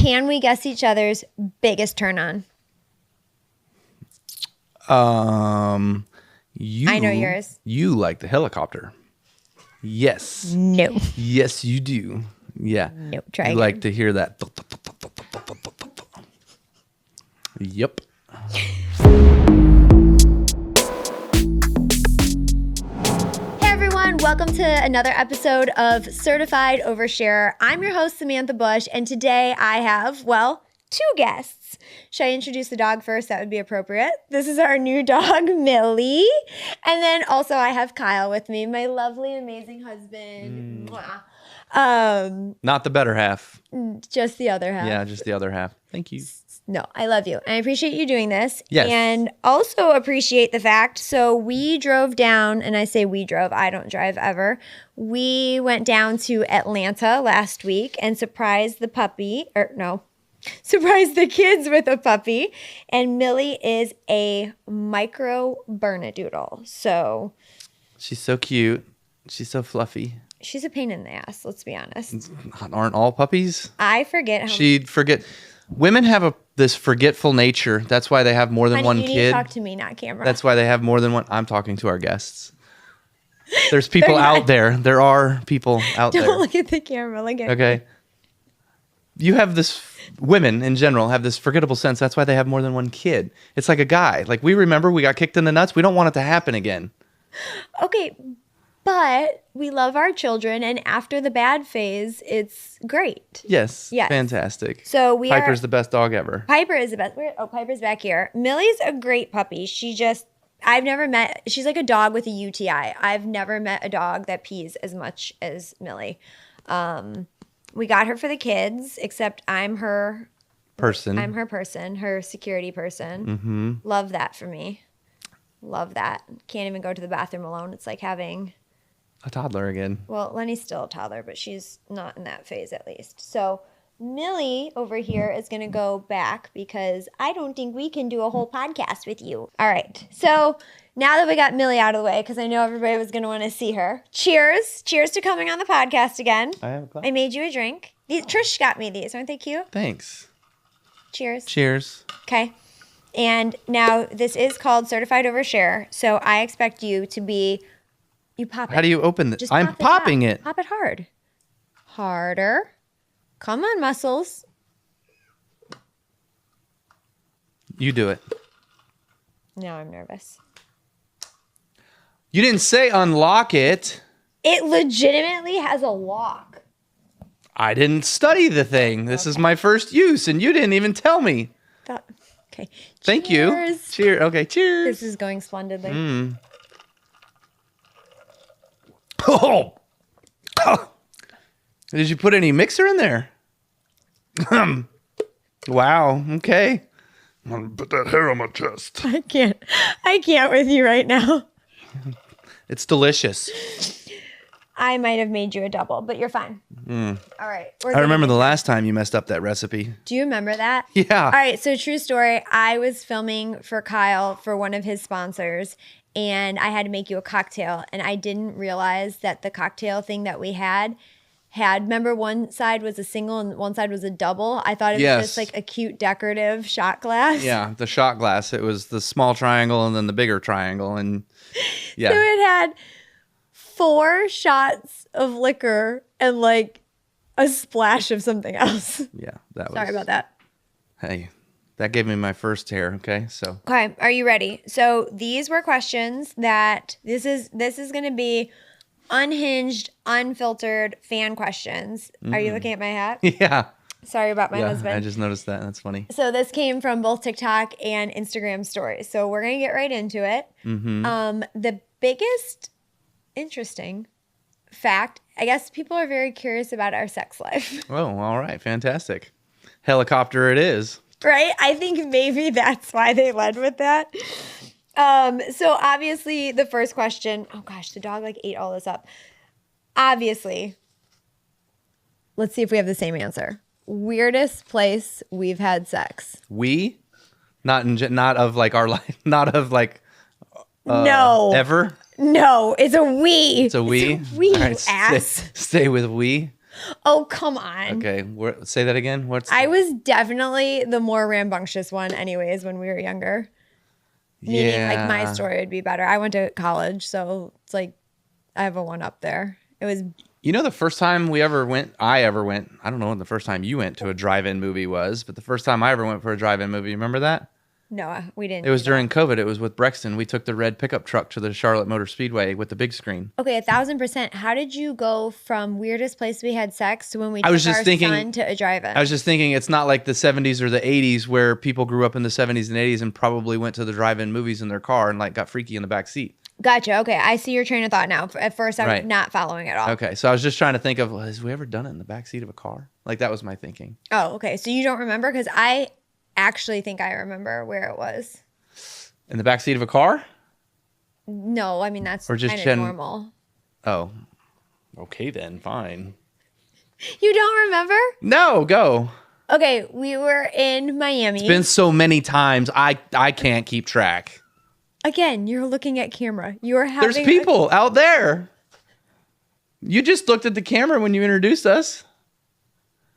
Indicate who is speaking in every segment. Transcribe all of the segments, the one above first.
Speaker 1: Can we guess each other's biggest turn-on?
Speaker 2: I
Speaker 1: know yours.
Speaker 2: You like the helicopter. Yes.
Speaker 1: No.
Speaker 2: Yes, you do. Yeah.
Speaker 1: No, try
Speaker 2: You
Speaker 1: again.
Speaker 2: like to hear that. Yep.
Speaker 1: Welcome to another episode of Certified Oversharer. I'm your host, Samantha Busch, and today I have, two guests. Should I introduce the dog first? That would be appropriate. This is our new dog, Millie. And then also I have Kyle with me, my lovely, amazing husband.
Speaker 2: Not the better half.
Speaker 1: Just the other half.
Speaker 2: Yeah, just the other half. Thank you.
Speaker 1: No, I love you. And I appreciate you doing this.
Speaker 2: Yes.
Speaker 1: And also appreciate the fact, so we drove down, and I say we drove, I don't drive ever. We went down to Atlanta last week and surprised the kids with a puppy. And Millie is a micro Bernedoodle. So
Speaker 2: she's so cute. She's so fluffy.
Speaker 1: She's a pain in the ass, let's be honest.
Speaker 2: Aren't all puppies?
Speaker 1: I forget how
Speaker 2: She'd forget. Women have this forgetful nature. That's why they have more than one
Speaker 1: you
Speaker 2: kid.
Speaker 1: Need to talk to me, not camera.
Speaker 2: That's why they have more than one. I'm talking to our guests. There's people out there. There are people out there.
Speaker 1: Don't look at the camera. Look at
Speaker 2: Okay. You have this, women in general have this forgettable sense. That's why they have more than one kid. It's like a guy. Like, we remember we got kicked in the nuts. We don't want it to happen again.
Speaker 1: Okay, but we love our children, and after the bad phase, it's great.
Speaker 2: Yes.
Speaker 1: Yes.
Speaker 2: Fantastic.
Speaker 1: So
Speaker 2: Piper's the best dog ever.
Speaker 1: Piper is the best. Piper's back here. Millie's a great puppy. She's like a dog with a UTI. I've never met a dog that pees as much as Millie. We got her for the kids, except I'm her
Speaker 2: person,
Speaker 1: her security person.
Speaker 2: Mm-hmm.
Speaker 1: Love that for me. Love that. Can't even go to the bathroom alone. It's like having
Speaker 2: a toddler again.
Speaker 1: Well, Lenny's still a toddler, but she's not in that phase at least. So Millie over here is going to go back because I don't think we can do a whole podcast with you. All right. So now that we got Millie out of the way, because I know everybody was going to want to see her. Cheers. Cheers to coming on the podcast again.
Speaker 2: I have a glass.
Speaker 1: I made you a drink. Trish got me these. Aren't they cute?
Speaker 2: Thanks.
Speaker 1: Cheers.
Speaker 2: Cheers.
Speaker 1: Okay. And now this is called Certified Oversharer. So I expect you to be... You pop it.
Speaker 2: How do you open this? I'm popping it.
Speaker 1: Pop it hard. Harder. Come on, muscles.
Speaker 2: You do it.
Speaker 1: Now I'm nervous.
Speaker 2: You didn't say unlock it.
Speaker 1: It legitimately has a lock.
Speaker 2: I didn't study the thing. This is my first use, and you didn't even tell me.
Speaker 1: Okay.
Speaker 2: Thank you. Cheers. Okay, cheers.
Speaker 1: This is going splendidly.
Speaker 2: Oh. Did you put any mixer in there? Wow. Okay. I'm gonna put that hair on my chest.
Speaker 1: I can't with you right now.
Speaker 2: It's delicious.
Speaker 1: I might have made you a double, but you're fine. All right.
Speaker 2: I remember the last time you messed up that recipe.
Speaker 1: Do you remember that?
Speaker 2: Yeah.
Speaker 1: All right. So true story. I was filming for Kyle for one of his sponsors, and I had to make you a cocktail, and I didn't realize that the cocktail thing that we had, remember one side was a single and one side was a double? I thought it was just like a cute decorative shot glass.
Speaker 2: Yeah, the shot glass. It was the small triangle and then the bigger triangle. And yeah.
Speaker 1: So it had 4 shots of liquor and like a splash of something else.
Speaker 2: Yeah, that was.
Speaker 1: Sorry about that.
Speaker 2: Hey, that gave me my first hair. Okay, so.
Speaker 1: Okay, are you ready? So these were questions that this is going to be unhinged, unfiltered fan questions. Are you looking at my hat?
Speaker 2: Yeah.
Speaker 1: Sorry about my husband.
Speaker 2: I just noticed that. That's funny.
Speaker 1: So this came from both TikTok and Instagram stories. So we're going to get right into it. The biggest interesting fact, I guess people are very curious about our sex life.
Speaker 2: Oh, all right. Fantastic. Helicopter it is.
Speaker 1: Right? I think maybe that's why they led with that. So obviously the first question, oh gosh, the dog like ate all this up. Obviously, let's see if we have the same answer. Weirdest place we've had sex.
Speaker 2: We? Not of like our life, not of like
Speaker 1: no.
Speaker 2: Ever?
Speaker 1: No, it's a we.
Speaker 2: It's a we?
Speaker 1: It's a we,
Speaker 2: All right,
Speaker 1: you ass.
Speaker 2: Stay with we.
Speaker 1: Oh, come on.
Speaker 2: Okay, say that again.
Speaker 1: I was definitely the more rambunctious one anyways when we were younger. Meaning like my story would be better. I went to college, so it's like I have a one up there. It was...
Speaker 2: You know, the first time I ever went, I don't know when the first time you went to a drive-in movie was, but the first time I ever went for a drive-in movie, remember that?
Speaker 1: No, we didn't.
Speaker 2: It was during COVID. It was with Brexton. We took the red pickup truck to the Charlotte Motor Speedway with the big screen.
Speaker 1: Okay, 1,000%. How did you go from weirdest place we had sex to when we took our son to a drive-in?
Speaker 2: I was just thinking it's not like the 70s or the 80s where people grew up in the 70s and 80s and probably went to the drive-in movies in their car and like got freaky in the back seat.
Speaker 1: Gotcha. Okay, I see your train of thought now. At first, I was not following at all.
Speaker 2: Okay, so I was just trying to think of, has we ever done it in the back seat of a car? Like that was my thinking.
Speaker 1: Oh, okay. So you don't remember? Because I actually think I remember where it was.
Speaker 2: In the back seat of a car?
Speaker 1: No, I mean that's kind of normal.
Speaker 2: Oh, okay then, fine.
Speaker 1: You don't remember?
Speaker 2: No, go.
Speaker 1: Okay, we were in Miami.
Speaker 2: It's been so many times, I can't keep track.
Speaker 1: Again, you're looking at camera. You're having...
Speaker 2: There's people out there. You just looked at the camera when you introduced us.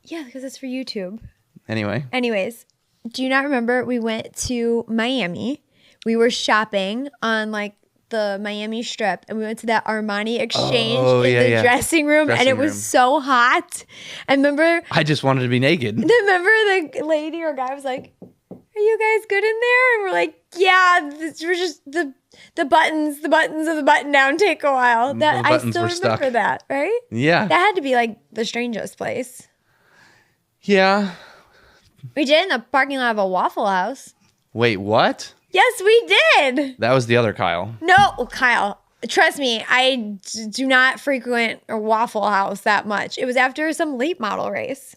Speaker 1: Yeah, because it's for YouTube.
Speaker 2: Anyways,
Speaker 1: do you not remember we went to Miami? We were shopping on like the Miami Strip, and we went to that Armani Exchange in the dressing room, and it was so hot. I remember...
Speaker 2: I just wanted to be naked.
Speaker 1: Remember the lady or guy was like, "Are you guys good in there?" And we're like, "Yeah, we're just the buttons of the button down take a while." That I still remember stuck. That, right?
Speaker 2: Yeah.
Speaker 1: That had to be like the strangest place.
Speaker 2: Yeah.
Speaker 1: We did in the parking lot of a Waffle House.
Speaker 2: Wait, what?
Speaker 1: Yes, we did.
Speaker 2: That was the other Kyle.
Speaker 1: No, Kyle. Trust me, I do not frequent a Waffle House that much. It was after some late model race.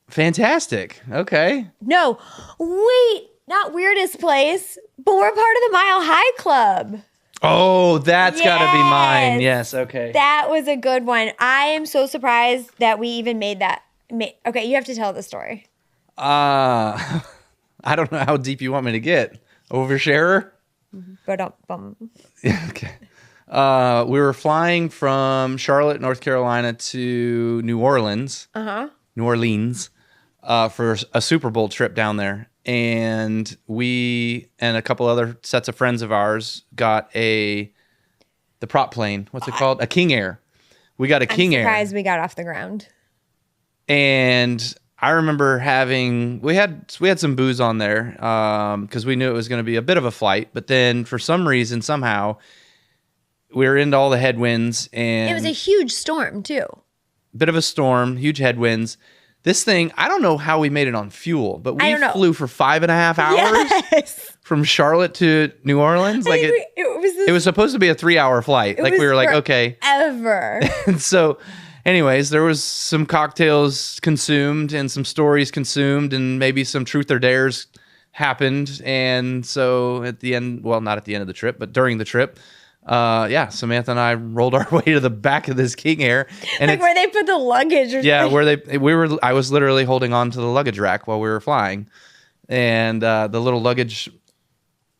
Speaker 2: Fantastic. Okay.
Speaker 1: No, wait, not weirdest place, but we're part of the Mile High Club.
Speaker 2: Oh, that's got to be mine. Yes, okay.
Speaker 1: That was a good one. I am so surprised that we even made that. Okay, you have to tell the story.
Speaker 2: I don't know how deep you want me to get. Oversharer?
Speaker 1: Yeah,
Speaker 2: okay. We were flying from Charlotte, North Carolina to New Orleans. New Orleans. For a Super Bowl trip down there. And we and a couple other sets of friends of ours got the prop plane. What's it called? A King Air. We got a King Air.
Speaker 1: I'm surprised we got off the ground.
Speaker 2: And I remember we had some booze on there because we knew it was going to be a bit of a flight. But then for some reason, somehow, we were into all the headwinds. And
Speaker 1: it was a huge storm, too.
Speaker 2: Bit of a storm, huge headwinds. This thing, I don't know how we made it on fuel, but we flew for 5.5 hours from Charlotte to New Orleans. Like it was supposed to be a 3-hour flight. Like we were like, okay.
Speaker 1: Ever.
Speaker 2: And so, anyways, there was some cocktails consumed and some stories consumed and maybe some truth or dares happened. And so at the end, well, not at the end of the trip, but during the trip, Samantha and I rolled our way to the back of this King Air, and
Speaker 1: like where they put the luggage.
Speaker 2: Or I was literally holding on to the luggage rack while we were flying, and the little luggage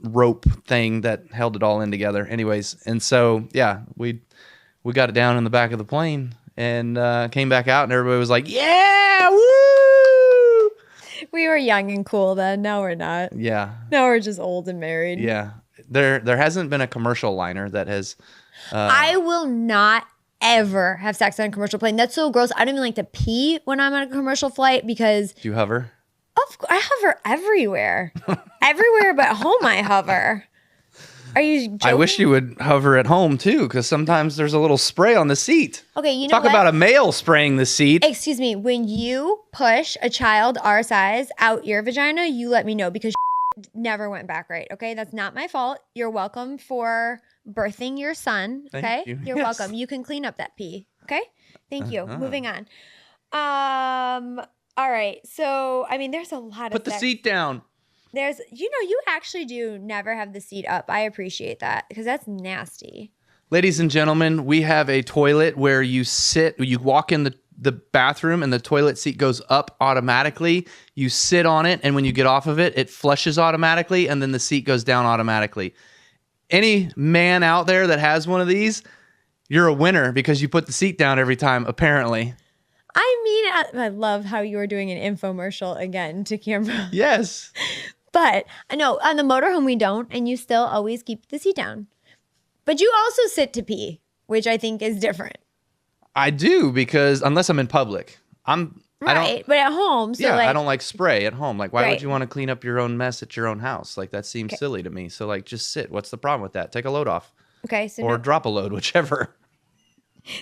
Speaker 2: rope thing that held it all in together. Anyways, and so we got it down in the back of the plane and came back out, and everybody was like, "Yeah, woo!"
Speaker 1: We were young and cool then. Now we're not.
Speaker 2: Yeah.
Speaker 1: Now we're just old and married.
Speaker 2: Yeah. There hasn't been a commercial liner that has...
Speaker 1: I will not ever have sex on a commercial plane. That's so gross. I don't even like to pee when I'm on a commercial flight because...
Speaker 2: Do you hover?
Speaker 1: I hover everywhere. Everywhere but home I hover. Are you joking?
Speaker 2: I wish you would hover at home too, because sometimes there's a little spray on the seat.
Speaker 1: Okay, you know
Speaker 2: Talk about a male spraying the seat.
Speaker 1: Excuse me. When you push a child our size out your vagina, you let me know because never went back right. Okay, that's not my fault. You're welcome for birthing your son. Okay, You're welcome. You can clean up that pee. Okay, thank you. Moving on. All right. So I mean, there's a lot of
Speaker 2: put the seat down.
Speaker 1: There's, you actually do never have the seat up. I appreciate that because that's nasty.
Speaker 2: Ladies and gentlemen, we have a toilet where you walk in the bathroom and the toilet seat goes up automatically. You sit on it, and when you get off of it, it flushes automatically, and then the seat goes down automatically. Any man out there that has one of these, You're a winner because you put the seat down every time, apparently.
Speaker 1: I mean, I love how you were doing an infomercial again to camera.
Speaker 2: Yes.
Speaker 1: But no, on the motorhome we don't, and you still always keep the seat down. But you also sit to pee, which I think is different.
Speaker 2: I do, because unless I'm in public,
Speaker 1: Right, but at home, so
Speaker 2: yeah,
Speaker 1: like,
Speaker 2: I don't like spray at home. Like, why
Speaker 1: Right.
Speaker 2: would you want to clean up your own mess at your own house? Like, that seems silly to me. So, like, just sit. What's the problem with that? Take a load off.
Speaker 1: Okay, so
Speaker 2: Or drop a load, whichever.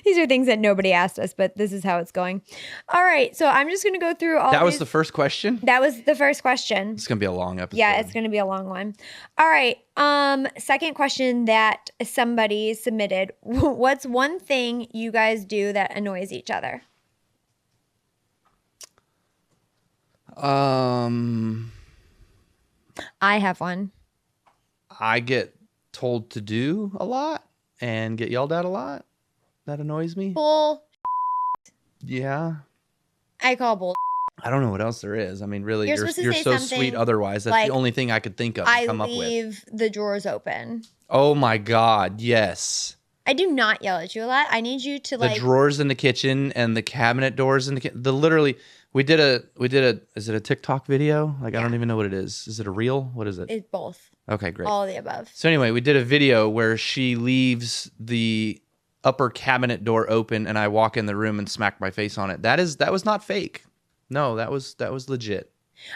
Speaker 1: these are things that nobody asked us, but this is how it's going. All right, so I'm just going to go through all
Speaker 2: That was the first question?
Speaker 1: That was the first question.
Speaker 2: It's going to be a long episode.
Speaker 1: Yeah, it's going to be a long one. All right, second question that somebody submitted. What's one thing you guys do that annoys each other? I have one.
Speaker 2: I get told to do a lot and get yelled at a lot. That annoys me.
Speaker 1: Bull.
Speaker 2: Yeah.
Speaker 1: I call bull.
Speaker 2: I don't know what else there is. I mean, really,
Speaker 1: You're
Speaker 2: you're
Speaker 1: supposed to say
Speaker 2: so
Speaker 1: something
Speaker 2: sweet otherwise. That's
Speaker 1: like,
Speaker 2: the only thing I could think of and come up with.
Speaker 1: I leave the drawers open.
Speaker 2: Oh my God, yes.
Speaker 1: I do not yell at you a lot. I need you to
Speaker 2: The drawers in the kitchen and the cabinet doors in the kitchen. Literally, we did a, is it a TikTok video? Like, I don't even know what it is. Is it a reel? What is it?
Speaker 1: It's both.
Speaker 2: Okay, great.
Speaker 1: All of the above.
Speaker 2: So anyway, we did a video where she leaves the upper cabinet door open and I walk in the room and smack my face on it. That was not fake. No, that was legit.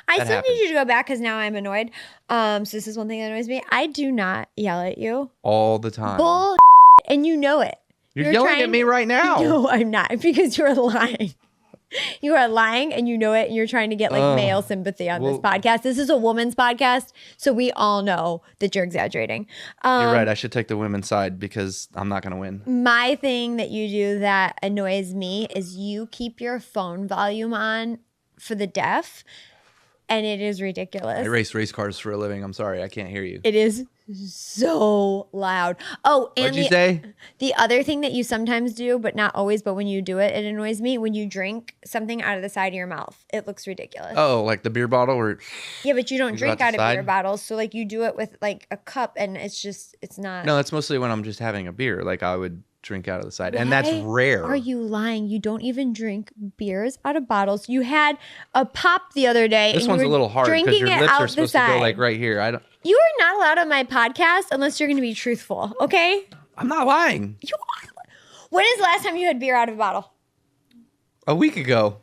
Speaker 1: I still need you to go back because now I'm annoyed. So this is one thing that annoys me. I do not yell at you.
Speaker 2: All the time.
Speaker 1: Bull, and you know it.
Speaker 2: You're yelling at me right now.
Speaker 1: No, I'm not, because you're lying. You are lying and you know it, and you're trying to get like male sympathy on this podcast. This is a woman's podcast, so we all know that you're exaggerating.
Speaker 2: You're right. I should take the women's side because I'm not going to win.
Speaker 1: My thing that you do that annoys me is you keep your phone volume on for the deaf, and it is ridiculous.
Speaker 2: I race cars for a living. I'm sorry. I can't hear you.
Speaker 1: It is so loud. Oh, and
Speaker 2: What'd you say?
Speaker 1: The other thing that you sometimes do, but not always, but when you do it, it annoys me. When you drink something out of the side of your mouth, it looks ridiculous.
Speaker 2: Oh, like the beer bottle? Or
Speaker 1: yeah, but you don't drink
Speaker 2: out
Speaker 1: out
Speaker 2: the
Speaker 1: of
Speaker 2: side?
Speaker 1: beer bottles. So like you do it with like a cup, and it's not.
Speaker 2: No, that's mostly when I'm just having a beer. Like I would drink out of the side. And that's
Speaker 1: Why
Speaker 2: rare.
Speaker 1: Are you lying? You don't even drink beers out of bottles. You had a pop the other day.
Speaker 2: This
Speaker 1: and
Speaker 2: one's
Speaker 1: you
Speaker 2: a
Speaker 1: were
Speaker 2: little hard because
Speaker 1: drinking
Speaker 2: your
Speaker 1: it
Speaker 2: lips
Speaker 1: out
Speaker 2: are
Speaker 1: the
Speaker 2: supposed to go
Speaker 1: side.
Speaker 2: like right here.
Speaker 1: You are not allowed on my podcast unless you're going to be truthful, okay?
Speaker 2: I'm not lying.
Speaker 1: When is the last time you had beer out of a bottle?
Speaker 2: A week ago.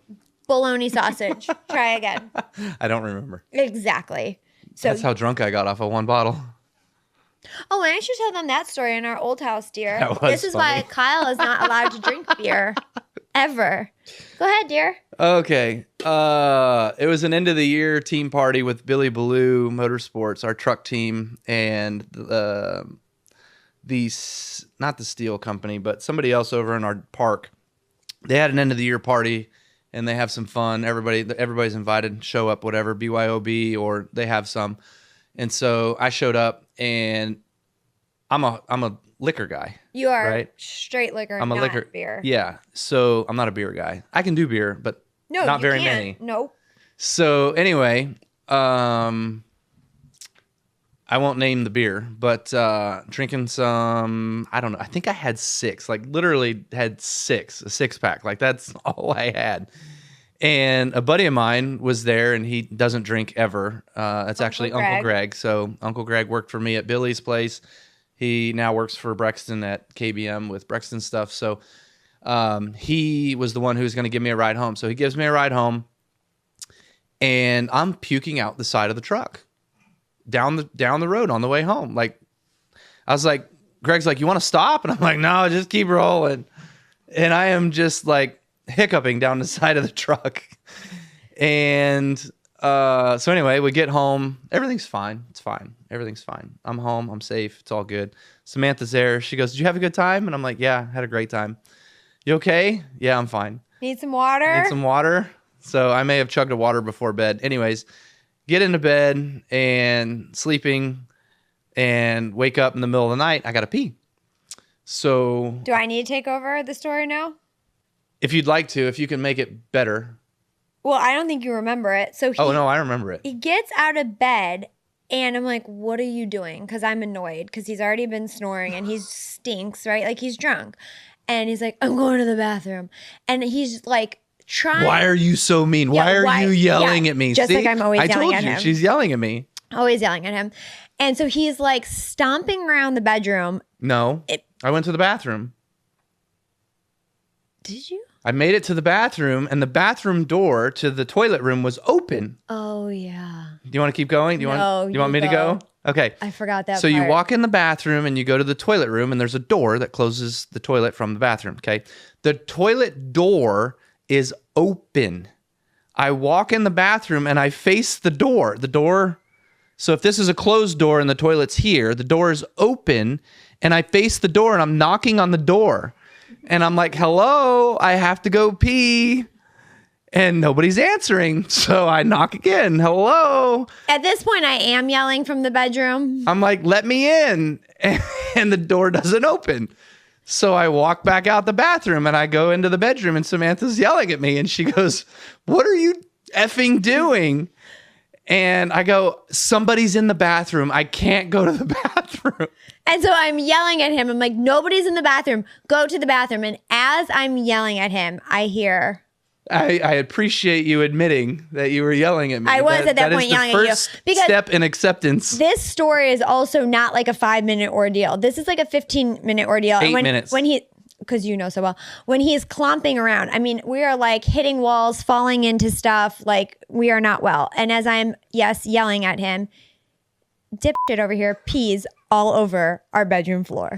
Speaker 1: Bologna sausage. Try again.
Speaker 2: I don't remember.
Speaker 1: Exactly. So
Speaker 2: That's how drunk I got off of one bottle.
Speaker 1: Oh, and I should tell them that story in our old house, dear.
Speaker 2: That was
Speaker 1: This is
Speaker 2: funny.
Speaker 1: why Kyle is not allowed to drink beer. Ever. Go ahead, dear.
Speaker 2: Okay. It was an end of the year team party with Billy Ballou Motorsports, our truck team, and not the steel company, but somebody else over in our park. They had an end of the year party and they have some fun. Everybody's invited, show up, whatever, BYOB, or they have some. And so I showed up, and I'm a liquor guy.
Speaker 1: You are
Speaker 2: right?
Speaker 1: straight liquor,
Speaker 2: I'm a
Speaker 1: not
Speaker 2: liquor
Speaker 1: beer.
Speaker 2: Yeah. So I'm not a beer guy. I can do beer, but not very many.
Speaker 1: Nope.
Speaker 2: So anyway, I won't name the beer, but drinking some, I don't know. I think I had 6, like literally had 6, a 6-pack. Like that's all I had. And a buddy of mine was there, and he doesn't drink ever. That's actually Uncle Greg. So Uncle Greg worked for me at Billy's place. He now works for Brexton at KBM with Brexton stuff. So he was the one who was going to give me a ride home. So he gives me a ride home, and I'm puking out the side of the truck down the road on the way home. Like, I was like, Greg's like, you want to stop? And I'm like, no, just keep rolling. And I am just like hiccuping down the side of the truck. And so anyway, we get home. Everything's fine. It's fine. Everything's fine. I'm home. I'm safe. It's all good. Samantha's there. She goes, did you have a good time? And I'm like, yeah, had a great time. You okay? Yeah, I'm fine.
Speaker 1: Need some water?
Speaker 2: Need some water. So I may have chugged a water before bed. Anyways, get into bed and sleeping and wake up in the middle of the night. I got to pee. So
Speaker 1: do I need to take over the story now?
Speaker 2: If you'd like to, if you can make it better.
Speaker 1: Well, I don't think you remember it. So
Speaker 2: oh, no, I remember it.
Speaker 1: He gets out of bed And I'm like, what are you doing? Because I'm annoyed because he's already been snoring and he stinks, right? Like he's drunk. And he's like, I'm going to the bathroom. And he's like trying.
Speaker 2: Why are you so mean?
Speaker 1: Yeah,
Speaker 2: why are you yelling at me?
Speaker 1: Just
Speaker 2: See?
Speaker 1: like I'm always yelling at him.
Speaker 2: She's yelling at me.
Speaker 1: Always yelling at him. And so he's like stomping around the bedroom.
Speaker 2: No, I went to the bathroom.
Speaker 1: Did you?
Speaker 2: I made it to the bathroom, and the bathroom door to the toilet room was open.
Speaker 1: Oh, yeah.
Speaker 2: Do you want to keep going? Do you want me to go? Okay.
Speaker 1: I forgot that
Speaker 2: So
Speaker 1: part.
Speaker 2: you walk in the bathroom, and you go to the toilet room, and there's a door that closes the toilet from the bathroom, okay? The toilet door is open. I walk in the bathroom, and I face the door. The door... So if this is a closed door and the toilet's here, the door is open, and I face the door, and I'm knocking on the door. And I'm like, hello, I have to go pee. And nobody's answering. So I knock again. Hello.
Speaker 1: At this point, I am yelling from the bedroom.
Speaker 2: I'm like, let me in. And the door doesn't open. So I walk back out the bathroom and I go into the bedroom and Samantha's yelling at me. And she goes, what are you effing doing? And I go, somebody's in the bathroom. I can't go to the bathroom.
Speaker 1: And so I'm yelling at him. I'm like, nobody's in the bathroom. Go to the bathroom. And as I'm yelling at him, I hear...
Speaker 2: I appreciate you admitting that you were yelling at me.
Speaker 1: I was at that point yelling at you.
Speaker 2: That is the first step in acceptance.
Speaker 1: This story is also not like a 5-minute ordeal. This is like a 15-minute ordeal.
Speaker 2: 8 minutes.
Speaker 1: When he... Because you know so well. When he's clomping around, I mean, we are like hitting walls, falling into stuff. Like, we are not well. And as I'm, yelling at him, dipshit over here pees all over our bedroom floor.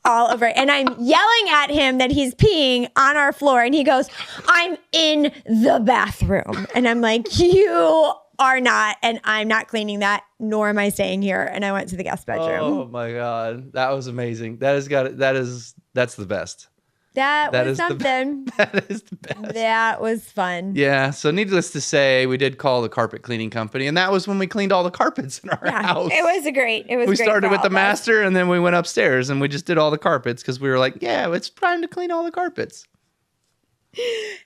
Speaker 1: All over. And I'm yelling at him that he's peeing on our floor. And he goes, I'm in the bathroom. And I'm like, you are not. And I'm not cleaning that, nor am I staying here. And I went to the guest bedroom.
Speaker 2: Oh my God. That was amazing. That's the best.
Speaker 1: That was something.
Speaker 2: That is the best.
Speaker 1: That was fun.
Speaker 2: Yeah. So needless to say, we did call the carpet cleaning company, and that was when we cleaned all the carpets in our house.
Speaker 1: It was great.
Speaker 2: We started with the master, and then we went upstairs, and we just did all the carpets because we were like, yeah, it's time to clean all the carpets.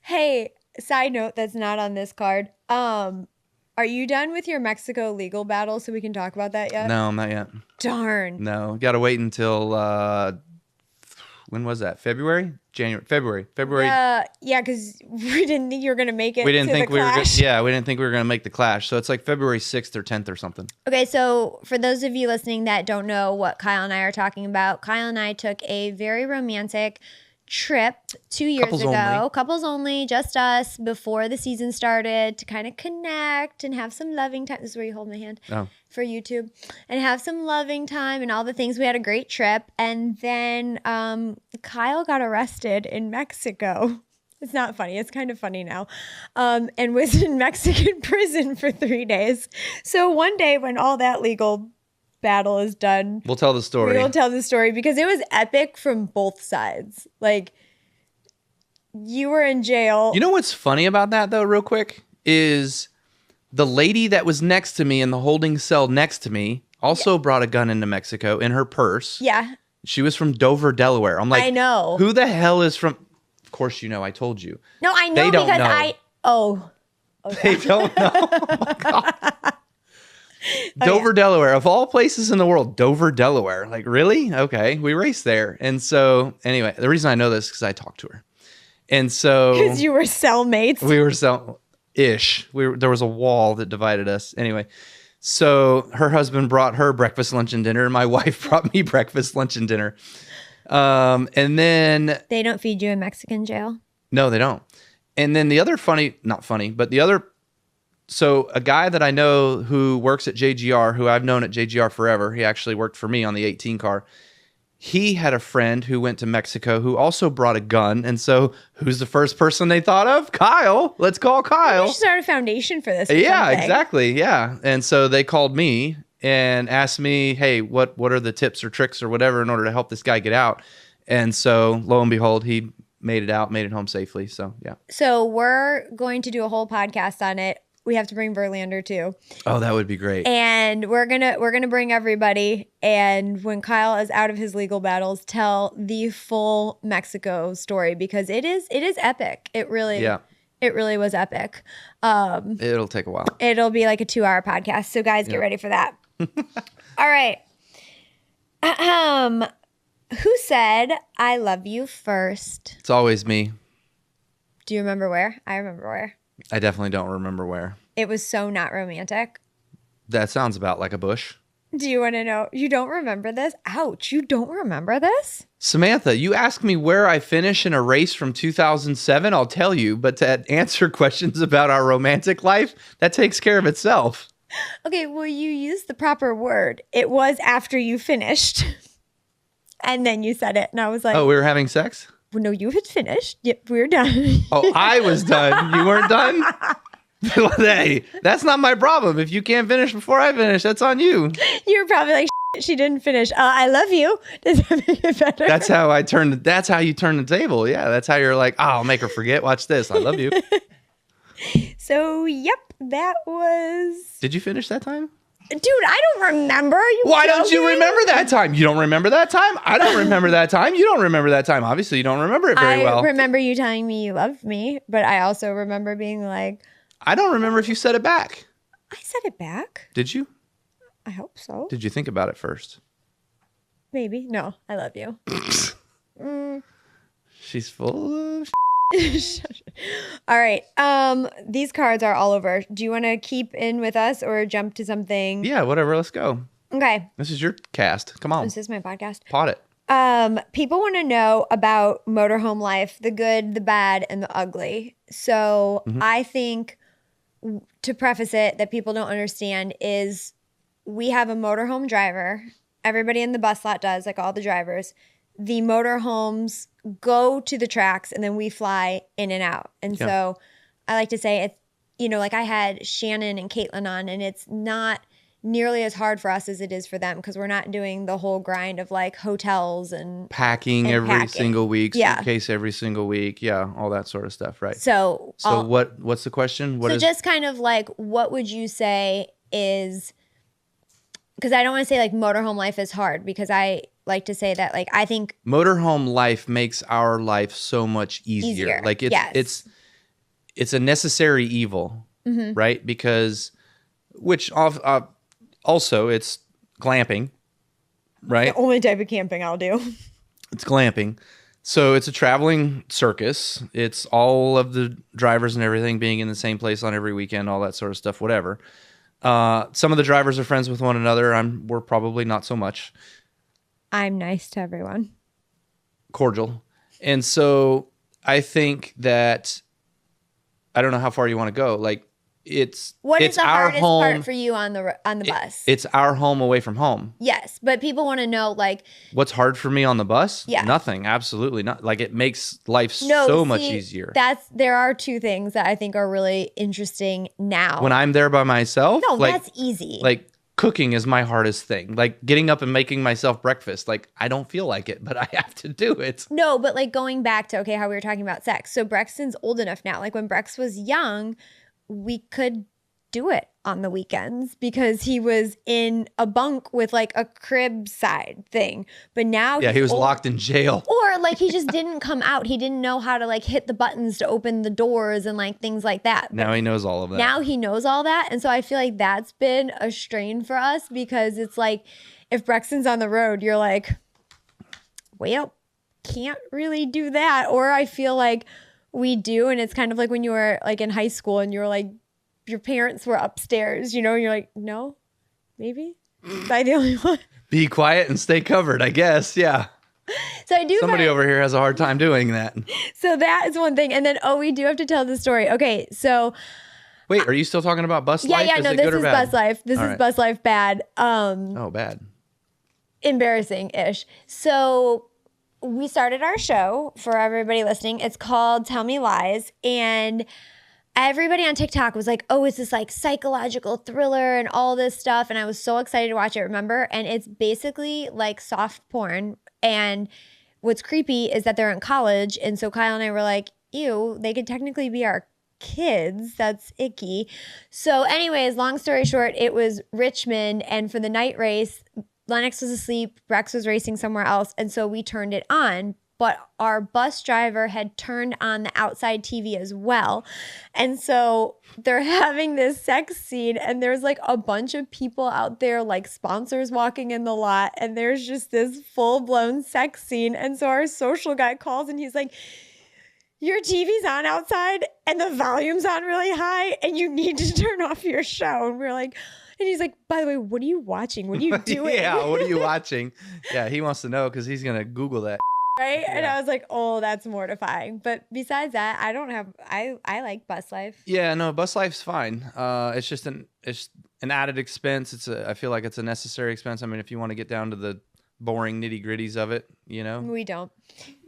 Speaker 1: Hey, side note that's not on this card. Are you done with your Mexico legal battle so we can talk about that yet?
Speaker 2: No, I'm not yet.
Speaker 1: Darn.
Speaker 2: No, got to wait until when was that? February? February. Yeah,
Speaker 1: because we didn't think you were going to make it.
Speaker 2: We didn't think we were going
Speaker 1: to
Speaker 2: make the clash. So it's like February 6th or 10th or something.
Speaker 1: Okay, so for those of you listening that don't know what Kyle and I are talking about, Kyle and I took a very romantic trip 2 years ago. Couples only, just us, before the season started, to kind of connect and have some loving time. This is where you hold my hand for YouTube. And have some loving time and all the things. We had a great trip. And then Kyle got arrested in Mexico. It's not funny. It's kind of funny now. And was in Mexican prison for 3 days. So one day when all that legal battle is done,
Speaker 2: we'll tell the story.
Speaker 1: We'll tell the story because it was epic from both sides. Like, you were in jail.
Speaker 2: You know what's funny about that, though, real quick, is the lady that was next to me in the holding cell next to me also brought a gun into Mexico in her purse.
Speaker 1: Yeah.
Speaker 2: She was from Dover, Delaware. I'm like,
Speaker 1: I know.
Speaker 2: Who the hell is from? Of course, you know. I told you.
Speaker 1: No, I know
Speaker 2: they don't
Speaker 1: because
Speaker 2: know.
Speaker 1: Okay.
Speaker 2: They don't know. Oh my God. Dover, Delaware, of all places in the world, Dover, Delaware. Like, really? Okay, we raced there. And so, anyway, the reason I know this is because I talked to her. And so...
Speaker 1: Because you were cellmates.
Speaker 2: We were ish. There was a wall that divided us. Anyway, so her husband brought her breakfast, lunch, and dinner, and my wife brought me breakfast, lunch, and dinner. And then...
Speaker 1: They don't feed you in Mexican jail?
Speaker 2: No, they don't. And then the other So a guy that I know who works at JGR, who I've known at JGR forever, he actually worked for me on the 18 car. He had a friend who went to Mexico who also brought a gun. And so who's the first person they thought of? Kyle. Let's call Kyle.
Speaker 1: We should start a foundation for this.
Speaker 2: Yeah,
Speaker 1: something.
Speaker 2: Exactly. Yeah. And so they called me and asked me, hey, what are the tips or tricks or whatever in order to help this guy get out? And so lo and behold, he made it home safely. So, yeah.
Speaker 1: So we're going to do a whole podcast on it. We have to bring Verlander too.
Speaker 2: Oh, that would be great.
Speaker 1: And we're gonna bring everybody. And when Kyle is out of his legal battles, tell the full Mexico story because it is epic. It really It really was epic.
Speaker 2: It'll take a while.
Speaker 1: It'll be like a 2-hour podcast. So guys, get ready for that. All right. Who said I love you first?
Speaker 2: It's always me.
Speaker 1: Do you remember where? I remember where.
Speaker 2: I definitely don't remember where.
Speaker 1: It was so not romantic.
Speaker 2: That sounds about like a bush.
Speaker 1: Do you want to know? You don't remember this? Ouch. You don't remember this?
Speaker 2: Samantha, you ask me where I finish in a race from 2007, I'll tell you. But to answer questions about our romantic life, that takes care of itself.
Speaker 1: Okay, well, you used the proper word. It was after you finished. And then you said it. And I was like,
Speaker 2: Oh, we were having sex?
Speaker 1: well, no, you had finished. Yep, we were done.
Speaker 2: Oh, I was done. You weren't done? Hey, that's not my problem. If you can't finish before I finish, that's on you.
Speaker 1: You were probably like, she didn't finish. I love you. Does that make it better?
Speaker 2: That's how you turn the table. Yeah, that's how you're like, oh, I'll make her forget. Watch this. I love you.
Speaker 1: So, yep, that was...
Speaker 2: Did you finish that time?
Speaker 1: Dude, I don't remember.
Speaker 2: Why don't you remember that time? You don't remember that time? I don't remember that time. You don't remember that time. Obviously, you don't remember it very well.
Speaker 1: I remember you telling me you loved me, but I also remember being like...
Speaker 2: I don't remember if you said it back.
Speaker 1: I said it back.
Speaker 2: Did you?
Speaker 1: I hope so.
Speaker 2: Did you think about it first?
Speaker 1: Maybe. No, I love you.
Speaker 2: She's full of
Speaker 1: All right. These cards are all over. Do you want to keep in with us or jump to something?
Speaker 2: Yeah, whatever. Let's go.
Speaker 1: Okay.
Speaker 2: This is your cast. Come on.
Speaker 1: This is my podcast.
Speaker 2: Pot it.
Speaker 1: People want to know about Motorhome Life, the good, the bad, and the ugly. So I think to preface it that people don't understand is we have a motorhome driver. Everybody in the bus lot does, like all the drivers. The motorhomes go to the tracks and then we fly in and out. And so I like to say it's, like I had Shannon and Caitlin on, and it's not nearly as hard for us as it is for them because we're not doing the whole grind of like hotels and
Speaker 2: packing every single week,
Speaker 1: Yeah.
Speaker 2: suitcase every single week. Yeah, all that sort of stuff, right?
Speaker 1: So
Speaker 2: what's the question?
Speaker 1: Just kind of like, what would you say is, because I don't want to say like motorhome life is hard, because I like to say that like I think
Speaker 2: motorhome life makes our life so much easier. Like it's a necessary evil, right? Because also it's glamping, right?
Speaker 1: the only type of camping I'll do.
Speaker 2: It's glamping. So it's a traveling circus. It's all of the drivers and everything being in the same place on every weekend, all that sort of stuff, whatever. Some of the drivers are friends with one another. We're probably not so much.
Speaker 1: I'm nice to everyone.
Speaker 2: Cordial. And so I think that, I don't know how far you want to go. Like
Speaker 1: What is
Speaker 2: it's
Speaker 1: the
Speaker 2: our
Speaker 1: hardest
Speaker 2: home,
Speaker 1: part for you on the bus?
Speaker 2: It's our home away from home.
Speaker 1: Yes, but people want to know like
Speaker 2: What's hard for me on the bus?
Speaker 1: Yeah.
Speaker 2: Nothing. Absolutely not. Like it makes life so much easier.
Speaker 1: There are two things that I think are really interesting now.
Speaker 2: When I'm there by myself,
Speaker 1: No,
Speaker 2: like,
Speaker 1: that's easy.
Speaker 2: Like cooking is my hardest thing. Like getting up and making myself breakfast. Like I don't feel like it, but I have to do it.
Speaker 1: No, but like going back to how we were talking about sex. So Brexton's old enough now. Like when Brex was young, we could do it on the weekends because he was in a bunk with like a crib side thing. But now
Speaker 2: he was locked in jail.
Speaker 1: Or like he just didn't come out. He didn't know how to like hit the buttons to open the doors and like things like that.
Speaker 2: Now he knows all of that.
Speaker 1: Now he knows all that. And so I feel like that's been a strain for us because it's like if Brexton's on the road, you're like, well, can't really do that. Or I feel like we do. And it's kind of like when you were like in high school and you were like, your parents were upstairs, and you're like, no, maybe? Am I the only one?
Speaker 2: Be quiet and stay covered, I guess. Yeah.
Speaker 1: So I do.
Speaker 2: Somebody over here has a hard time doing that.
Speaker 1: So that is one thing. And then, we do have to tell the story. Okay, so.
Speaker 2: Wait, are you still talking about bus life?
Speaker 1: Yeah, no, this is bus life. This is bus life bad.
Speaker 2: Bad.
Speaker 1: Embarrassing-ish. So we started our show for everybody listening. It's called Tell Me Lies. And everybody on TikTok was like, oh, it's this like psychological thriller and all this stuff. And I was so excited to watch it, remember? And it's basically like soft porn. And what's creepy is that they're in college. And so Kyle and I were like, ew, they could technically be our kids. That's icky. So anyways, long story short, it was Richmond. And for the night race, Lennox was asleep. Brex was racing somewhere else. And so we turned it on but our bus driver had turned on the outside TV as well. And so they're having this sex scene, and there's like a bunch of people out there, like sponsors walking in the lot, and there's just this full-blown sex scene. And so our social guy calls and he's like, your TV's on outside and the volume's on really high and you need to turn off your show. And we're like, and he's like, by the way, what are you watching? What are you doing?
Speaker 2: Yeah, what are you watching? Yeah, he wants to know because he's going to Google that.
Speaker 1: Right?
Speaker 2: Yeah.
Speaker 1: And I was like, oh, that's mortifying. But besides that, I like bus life.
Speaker 2: Yeah, no, bus life's fine. It's just an added expense. I feel like it's a necessary expense. I mean, if you want to get down to the boring nitty gritties of it, you know?
Speaker 1: We don't.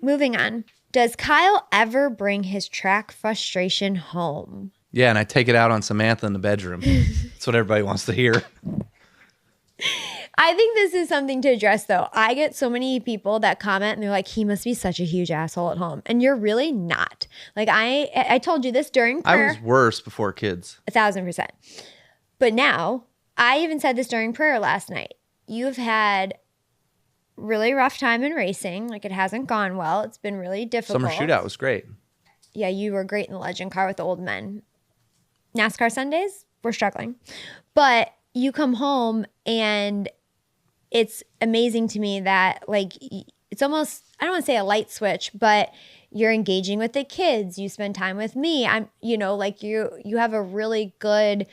Speaker 1: Moving on. Does Kyle ever bring his track frustration home?
Speaker 2: Yeah, and I take it out on Samantha in the bedroom. That's what everybody wants to hear.
Speaker 1: I think this is something to address, though. I get so many people that comment and they're like, he must be such a huge asshole at home. And you're really not. Like, I told you this during prayer.
Speaker 2: I was worse before kids.
Speaker 1: 1,000%. But now, I even said this during prayer last night. You've had really rough time in racing. Like, it hasn't gone well. It's been really difficult.
Speaker 2: Summer shootout was great.
Speaker 1: Yeah, you were great in the legend car with the old men. NASCAR Sundays, we're struggling. But you come home and it's amazing to me that, like, it's almost, I don't want to say a light switch, but you're engaging with the kids. You spend time with me. I'm, like you have a really good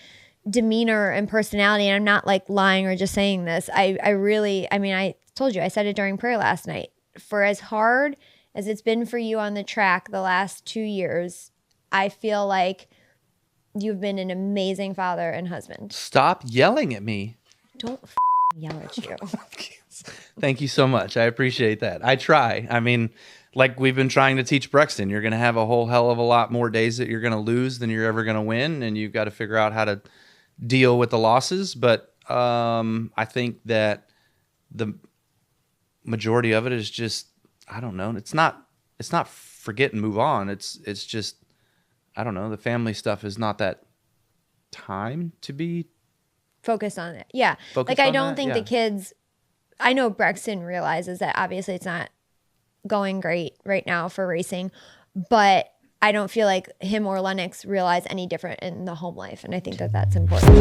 Speaker 1: demeanor and personality. And I'm not like lying or just saying this. I told you, I said it during prayer last night. For as hard as it's been for you on the track the last 2 years, I feel like you've been an amazing father and husband.
Speaker 2: Stop yelling at me.
Speaker 1: Don't yell at you.
Speaker 2: Thank you so much. I appreciate that. I try. I mean, like we've been trying to teach Brexton, you're going to have a whole hell of a lot more days that you're going to lose than you're ever going to win. And you've got to figure out how to deal with the losses. But I think that the majority of it is just, I don't know. It's not forget and move on. It's just, I don't know. The family stuff is not that time to be
Speaker 1: focused on it. Yeah.
Speaker 2: Focused
Speaker 1: like, I
Speaker 2: on
Speaker 1: don't
Speaker 2: that?
Speaker 1: think
Speaker 2: Yeah.
Speaker 1: the kids, I know Brexton realizes that obviously it's not going great right now for racing, but I don't feel like him or Lennox realize any different in the home life. And I think that that's important.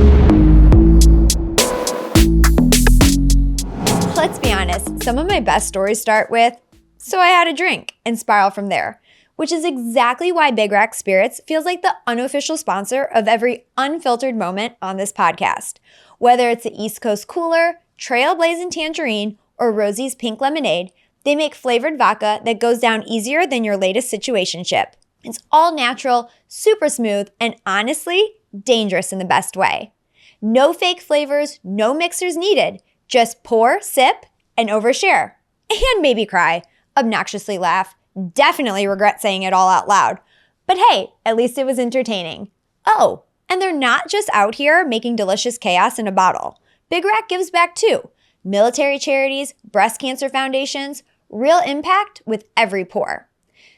Speaker 1: Let's be honest. Some of my best stories start with, so I had a drink, and spiral from there, which is exactly why Big Rack Spirits feels like the unofficial sponsor of every unfiltered moment on this podcast. Whether it's the East Coast Cooler, Trailblazing Tangerine, or Rosie's Pink Lemonade, they make flavored vodka that goes down easier than your latest situationship. It's all natural, super smooth, and honestly, dangerous in the best way. No fake flavors, no mixers needed. Just pour, sip, and overshare. And maybe cry, obnoxiously laugh, definitely regret saying it all out loud. But hey, at least it was entertaining. Oh, and they're not just out here making delicious chaos in a bottle. Big Rack gives back too. Military charities, breast cancer foundations, real impact with every pour.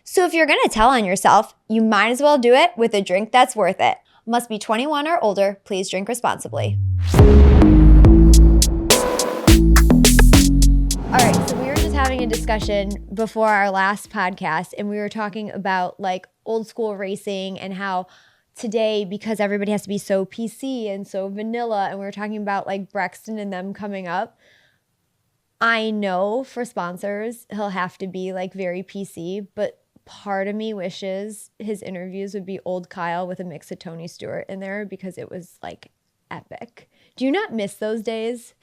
Speaker 1: So if you're going to tell on yourself, you might as well do it with a drink that's worth it. Must be 21 or older. Please drink responsibly. All right, so we were just having a discussion before our last podcast, and we were talking about like old school racing and how today, because everybody has to be so PC and so vanilla, and we were talking about like Brexton and them coming up. I know for sponsors, he'll have to be like very PC, but part of me wishes his interviews would be old Kyle with a mix of Tony Stewart in there because it was like epic. Do you not miss those days?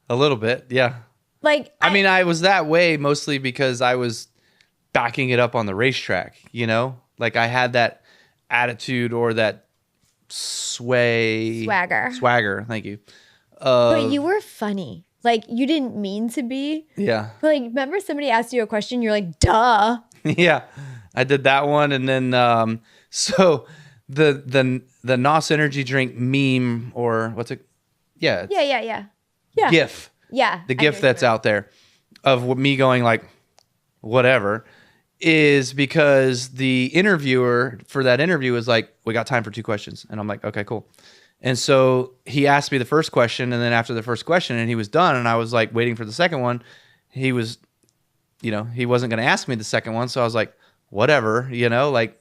Speaker 2: A little bit, yeah.
Speaker 1: Like,
Speaker 2: I mean, I was that way mostly because I was backing it up on the racetrack, you know? Like I had that attitude or that swagger, thank you.
Speaker 1: But you were funny. Like, you didn't mean to be.
Speaker 2: Yeah.
Speaker 1: But like, remember somebody asked you a question, you're like, duh.
Speaker 2: Yeah, I did that one. And then, so the NOS energy drink meme or what's it? Yeah.
Speaker 1: Yeah.
Speaker 2: GIF.
Speaker 1: Yeah.
Speaker 2: The GIF that's out there of me going like, whatever, is because the interviewer for that interview was like, we got time for 2 questions. And I'm like, okay, cool. And so he asked me the first question, and then after the first question and he was done and I was like waiting for the second one, he was he wasn't going to ask me the second one. So I was like, whatever, like.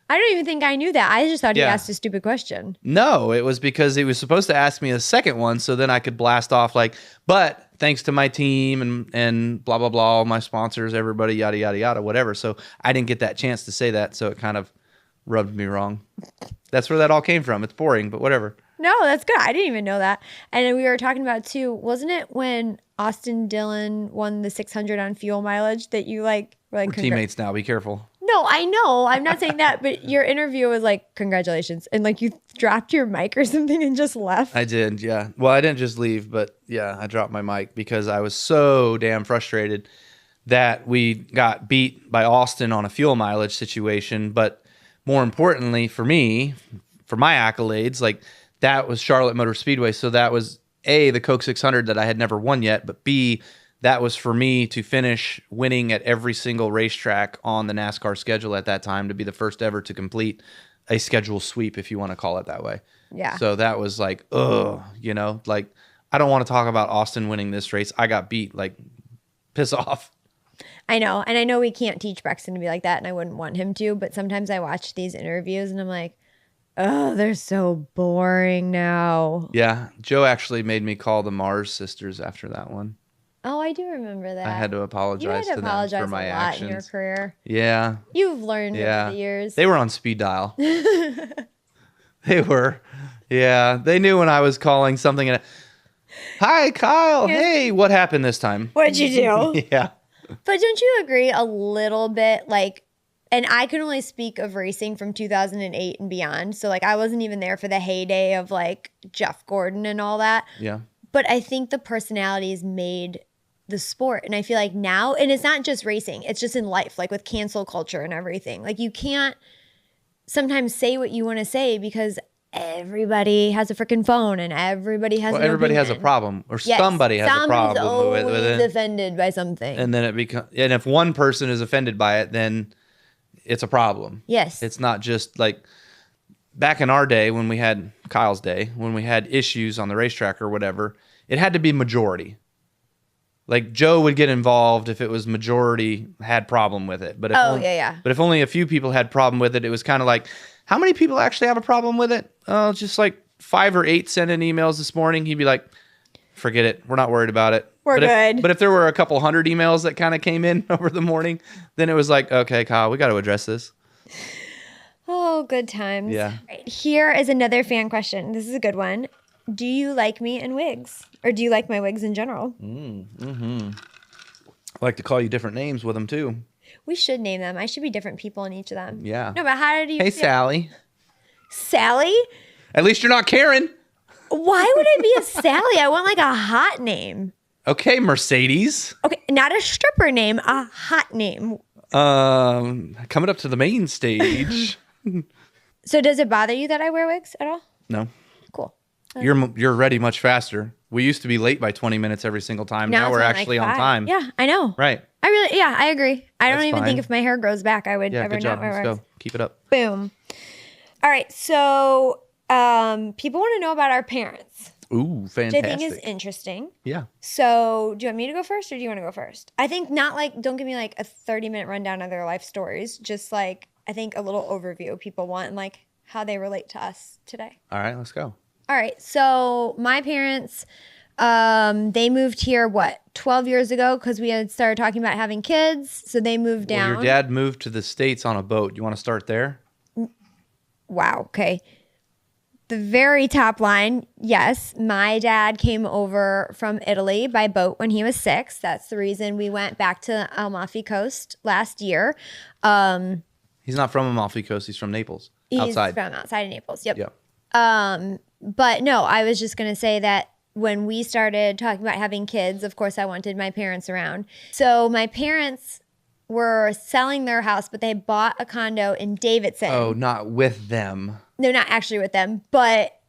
Speaker 1: I don't even think I knew that. I just thought he
Speaker 2: Yeah.
Speaker 1: asked a stupid question.
Speaker 2: No, it was because he was supposed to ask me a second one. So then I could blast off like, but thanks to my team and blah, blah, blah, my sponsors, everybody, yada, yada, yada, whatever. So I didn't get that chance to say that. So it kind of rubbed me wrong. That's where that all came from. It's boring, but whatever.
Speaker 1: No, that's good. I didn't even know that. And then we were talking about too, wasn't it when Austin Dillon won the 600 on fuel mileage that you were
Speaker 2: We're teammates now. Be careful.
Speaker 1: No, I know. I'm not saying that, but your interview was like, congratulations. And like you dropped your mic or something and just left.
Speaker 2: I did, yeah. Well, I didn't just leave, but yeah, I dropped my mic because I was so damn frustrated that we got beat by Austin on a fuel mileage situation. But more importantly for me, for my accolades, like that was Charlotte Motor Speedway. So that was A, the Coke 600 that I had never won yet, but B, that was for me to finish winning at every single racetrack on the NASCAR schedule at that time, to be the first ever to complete a schedule sweep, if you want to call it that way.
Speaker 1: Yeah.
Speaker 2: So that was like, like I don't want to talk about Austin winning this race. I got beat, like piss off.
Speaker 1: I know. And I know we can't teach Braxton to be like that, and I wouldn't want him to, but sometimes I watch these interviews and I'm like, oh, they're so boring now.
Speaker 2: Yeah. Joe actually made me call the Mars sisters after that one.
Speaker 1: Oh, I do remember that.
Speaker 2: I had to apologize to them for my actions.
Speaker 1: In your career.
Speaker 2: Yeah.
Speaker 1: You've learned over the years.
Speaker 2: They were on speed dial. They were. Yeah. They knew when I was calling something. Hi, Kyle.
Speaker 1: Yes.
Speaker 2: Hey, what happened this time?
Speaker 1: What'd you do?
Speaker 2: Yeah.
Speaker 1: But don't you agree a little bit, like, and I can only speak of racing from 2008 and beyond. So, like, I wasn't even there for the heyday of, like, Jeff Gordon and all that.
Speaker 2: Yeah.
Speaker 1: But I think the personalities made the sport. And I feel like now, and it's not just racing, it's just in life, like with cancel culture and everything. Like you can't sometimes say what you want to say because everybody has a freaking phone and everybody has
Speaker 2: everybody has a problem, or somebody has a problem with it.
Speaker 1: Offended by something.
Speaker 2: And then and if one person is offended by it, then it's a problem.
Speaker 1: Yes.
Speaker 2: It's not just like back in our day when we had Kyle's day, when we had issues on the racetrack or whatever, it had to be majority. Like Joe would get involved if it was majority had problem with it. But if But if only a few people had problem with it, it was kind of like, how many people actually have a problem with it? Oh, just like 5 or 8 sent in emails this morning. He'd be like, forget it. We're not worried about it.
Speaker 1: We're good.
Speaker 2: But if there were a couple hundred emails that kind of came in over the morning, then it was like, okay, Kyle, we got to address this.
Speaker 1: Oh, good times.
Speaker 2: Yeah.
Speaker 1: Right, here is another fan question. This is a good one. Do you like me in wigs? Or do you like my wigs in general?
Speaker 2: I like to call you different names with them too.
Speaker 1: We should name them. I should be different people in each of them.
Speaker 2: Yeah.
Speaker 1: No, but how do you
Speaker 2: Hey,
Speaker 1: feel?
Speaker 2: Sally.
Speaker 1: Sally?
Speaker 2: At least you're not Karen.
Speaker 1: Why would I be a Sally? I want like a hot name.
Speaker 2: Okay, Mercedes.
Speaker 1: Okay, not a stripper name, a hot name.
Speaker 2: Coming up to the main stage.
Speaker 1: So does it bother you that I wear wigs at all?
Speaker 2: No.
Speaker 1: Cool.
Speaker 2: You're ready much faster. We used to be late by 20 minutes every single time. Now
Speaker 1: it's
Speaker 2: we're
Speaker 1: only
Speaker 2: actually
Speaker 1: like
Speaker 2: on
Speaker 1: 5.
Speaker 2: time.
Speaker 1: Yeah, I know.
Speaker 2: Right.
Speaker 1: I agree. I don't
Speaker 2: That's
Speaker 1: even
Speaker 2: fine.
Speaker 1: think if my hair grows back, I would
Speaker 2: Yeah,
Speaker 1: ever
Speaker 2: good job.
Speaker 1: not wear
Speaker 2: Let's
Speaker 1: wigs.
Speaker 2: go. Keep it up.
Speaker 1: Boom. All right, so people want to know about our parents,
Speaker 2: Ooh, fantastic.
Speaker 1: which I think is interesting.
Speaker 2: Yeah.
Speaker 1: So do you want me to go first or do you want to go first? I think not like, don't give me like a 30-minute rundown of their life stories. Just like, I think a little overview people want and like how they relate to us today.
Speaker 2: All right, let's go.
Speaker 1: All right. So my parents, they moved here, 12 years ago because we had started talking about having kids. So they moved down.
Speaker 2: Well, your dad moved to the States on a boat. You want to start there?
Speaker 1: Wow. Okay. The very top line, yes, my dad came over from Italy by boat when he was 6. That's the reason we went back to Amalfi Coast last year.
Speaker 2: He's not from Amalfi Coast. He's from Naples.
Speaker 1: He's
Speaker 2: outside.
Speaker 1: from outside of Naples. Yep.
Speaker 2: Yeah.
Speaker 1: But no, I was just going to say that when we started talking about having kids, of course, I wanted my parents around. So my parents were selling their house, but they bought a condo in Davidson.
Speaker 2: Oh, not with them.
Speaker 1: No, not actually with them, but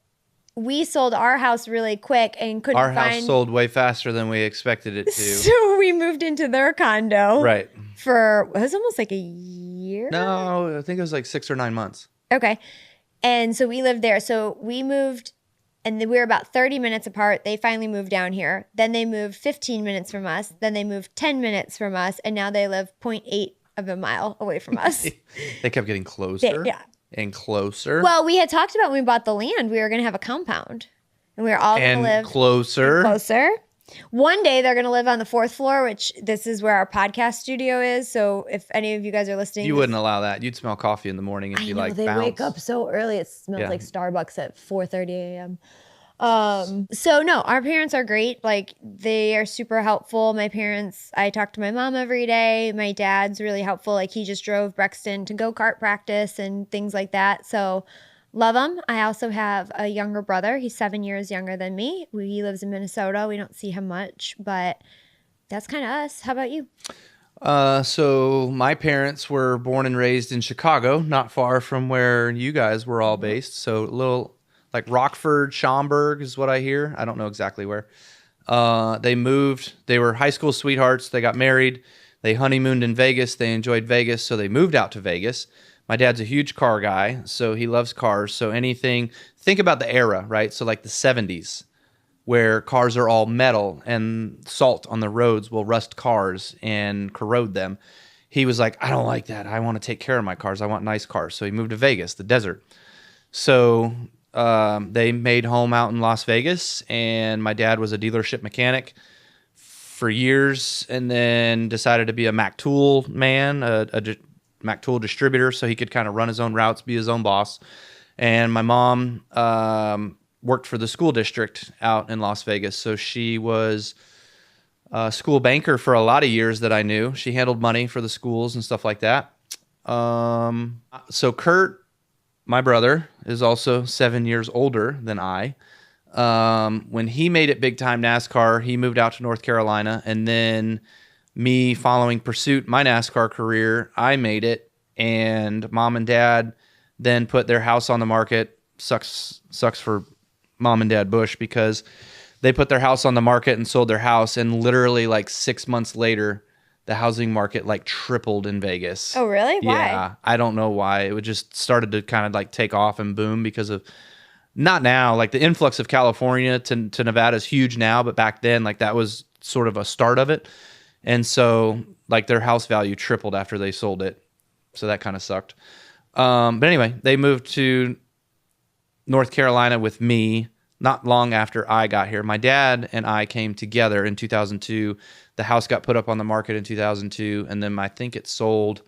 Speaker 1: we sold our house really quick and couldn't
Speaker 2: Our
Speaker 1: find...
Speaker 2: house sold way faster than we expected it to.
Speaker 1: So we moved into their condo.
Speaker 2: Right.
Speaker 1: For, it was almost like a year?
Speaker 2: No, I think it was like 6 or 9 months.
Speaker 1: Okay. And so we lived there. So we moved, and we were about 30 minutes apart. They finally moved down here. Then they moved 15 minutes from us. Then they moved 10 minutes from us. And now they live 0.8 of a mile away from us.
Speaker 2: They kept getting closer and closer.
Speaker 1: Well, we had talked about when we bought the land, we were going to have a compound. And we were all going to live
Speaker 2: closer.
Speaker 1: One day they're going to live on the 4th floor, which this is where our podcast studio is. So if any of you guys are listening.
Speaker 2: You wouldn't allow that. You'd smell coffee in the morning and be like,
Speaker 1: they
Speaker 2: bounce.
Speaker 1: wake up so early. It smells like Starbucks at 4:30 a.m. So no, our parents are great. Like, they are super helpful. My parents, I talk to my mom every day. My dad's really helpful. Like, he just drove Brexton to go-kart practice and things like that. So love him. I also have a younger brother. He's 7 years younger than me. He lives in Minnesota. We don't see him much, but that's kind of us. How about you?
Speaker 2: So my parents were born and raised in Chicago, not far from where you guys were all based. So a little like Rockford, Schaumburg is what I hear. I don't know exactly where. They moved. They were high school sweethearts. They got married. They honeymooned in Vegas. They enjoyed Vegas, so they moved out to Vegas. My dad's a huge car guy, so he loves cars. So anything, think about the era, right? So like the 70s, where cars are all metal and salt on the roads will rust cars and corrode them. He was like, I don't like that. I want to take care of my cars. I want nice cars. So he moved to Vegas, the desert. So they made home out in Las Vegas, and my dad was a dealership mechanic for years, and then decided to be a Mac Tool man, a Mac Tool distributor, so he could kind of run his own routes, be his own boss. And my mom worked for the school district out in Las Vegas, so she was a school banker for a lot of years that I knew. She handled money for the schools and stuff like that. So Kurt, my brother, is also 7 years older than I. When he made it big time NASCAR, he moved out to North Carolina, and then me following pursuit, my NASCAR career, I made it, and mom and dad then put their house on the market. Sucks for mom and dad Busch, because they put their house on the market and sold their house, and literally like 6 months later, the housing market like tripled in Vegas.
Speaker 1: Oh, really? Why?
Speaker 2: Yeah, I don't know why. It just started to kind of like take off and boom because of, not now, like the influx of California to Nevada is huge now, but back then, like that was sort of a start of it. And so like their house value tripled after they sold it. So that kind of sucked. But anyway, they moved to North Carolina with me not long after I got here. My dad and I came together in 2002. The house got put up on the market in 2002, and then I think it sold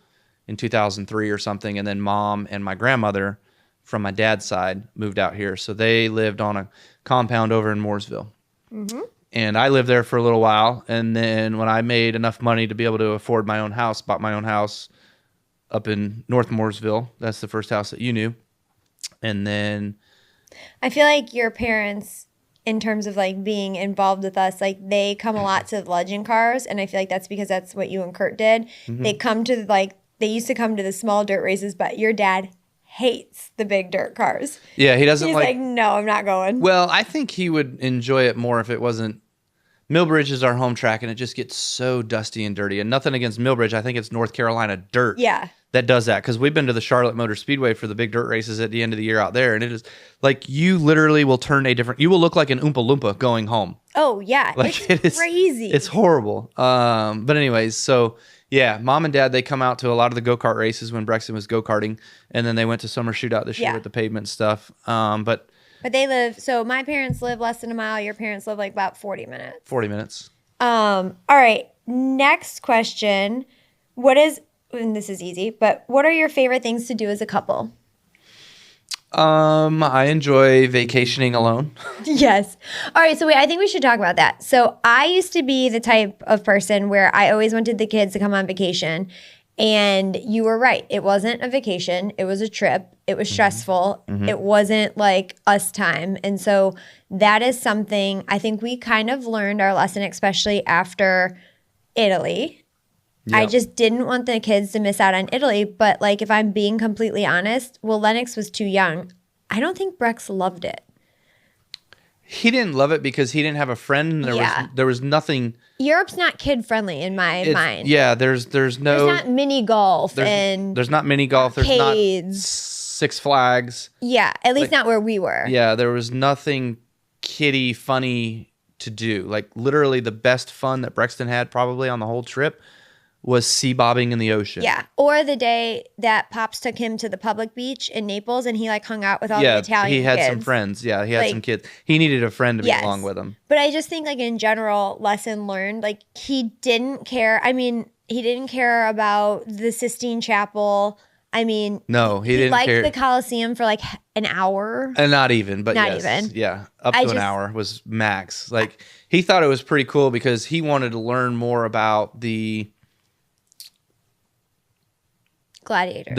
Speaker 2: in 2003 or something. And then mom and my grandmother from my dad's side moved out here. So they lived on a compound over in Mooresville. Mm-hmm. And I lived there for a little while. And then when I made enough money to be able to afford my own house, bought my own house up in North Mooresville. That's the first house that you knew. And then
Speaker 1: I feel like your parents, in terms of like being involved with us, like they come a lot to the legend cars, and I feel like that's because that's what you and Kurt did. Mm-hmm. They used to come to the small dirt races, but your dad hates the big dirt cars.
Speaker 2: Yeah, he doesn't
Speaker 1: He's like, no, I'm not going.
Speaker 2: Well, I think he would enjoy it more if it wasn't. Millbridge is our home track, and it just gets so dusty and dirty. And nothing against Millbridge. I think it's North Carolina dirt.
Speaker 1: Yeah.
Speaker 2: That does that, because we've been to the Charlotte Motor Speedway for the big dirt races at the end of the year out there, and it is like you literally will you will look like an Oompa Loompa going home.
Speaker 1: Oh yeah,
Speaker 2: like
Speaker 1: it's crazy.
Speaker 2: It's horrible. But anyways, so yeah, mom and dad, they come out to a lot of the go-kart races when Brexton was go-karting, and then they went to summer shootout this year with the pavement stuff. But
Speaker 1: they live. So my parents live less than a mile. Your parents live like about 40 minutes.
Speaker 2: 40 minutes.
Speaker 1: All right. Next question. And this is easy, but what are your favorite things to do as a couple?
Speaker 2: I enjoy vacationing alone.
Speaker 1: Yes. All right. So I think we should talk about that. So I used to be the type of person where I always wanted the kids to come on vacation. And you were right. It wasn't a vacation. It was a trip. It was stressful. Mm-hmm. It wasn't like us time. And so that is something I think we kind of learned our lesson, especially after Italy. Yep. I just didn't want the kids to miss out on Italy. But like, if I'm being completely honest, Lennox was too young. I don't think Brex loved it.
Speaker 2: He didn't love it because he didn't have a friend. There was nothing.
Speaker 1: Europe's not kid friendly in my mind.
Speaker 2: Yeah, there's
Speaker 1: not mini golf
Speaker 2: there's not mini golf. There's not Six Flags.
Speaker 1: Yeah, at least not where we were.
Speaker 2: Yeah, there was nothing kiddie, funny to do. Like literally the best fun that Brexton had probably on the whole trip was sea bobbing in the ocean.
Speaker 1: Yeah. Or the day that Pops took him to the public beach in Naples and he like hung out with all the Italian
Speaker 2: he had
Speaker 1: kids.
Speaker 2: some friends. Yeah, he had some kids. He needed a friend to be
Speaker 1: Yes.
Speaker 2: along with him.
Speaker 1: But I just think like in general, lesson learned, like he didn't care. I mean, he didn't care about the Sistine Chapel. I mean,
Speaker 2: no, he didn't
Speaker 1: liked
Speaker 2: care.
Speaker 1: the Colosseum for like an hour.
Speaker 2: And not even, but
Speaker 1: Not
Speaker 2: yes.
Speaker 1: even.
Speaker 2: Yeah, up to an hour was max. Like he thought it was pretty cool because he wanted to learn more about the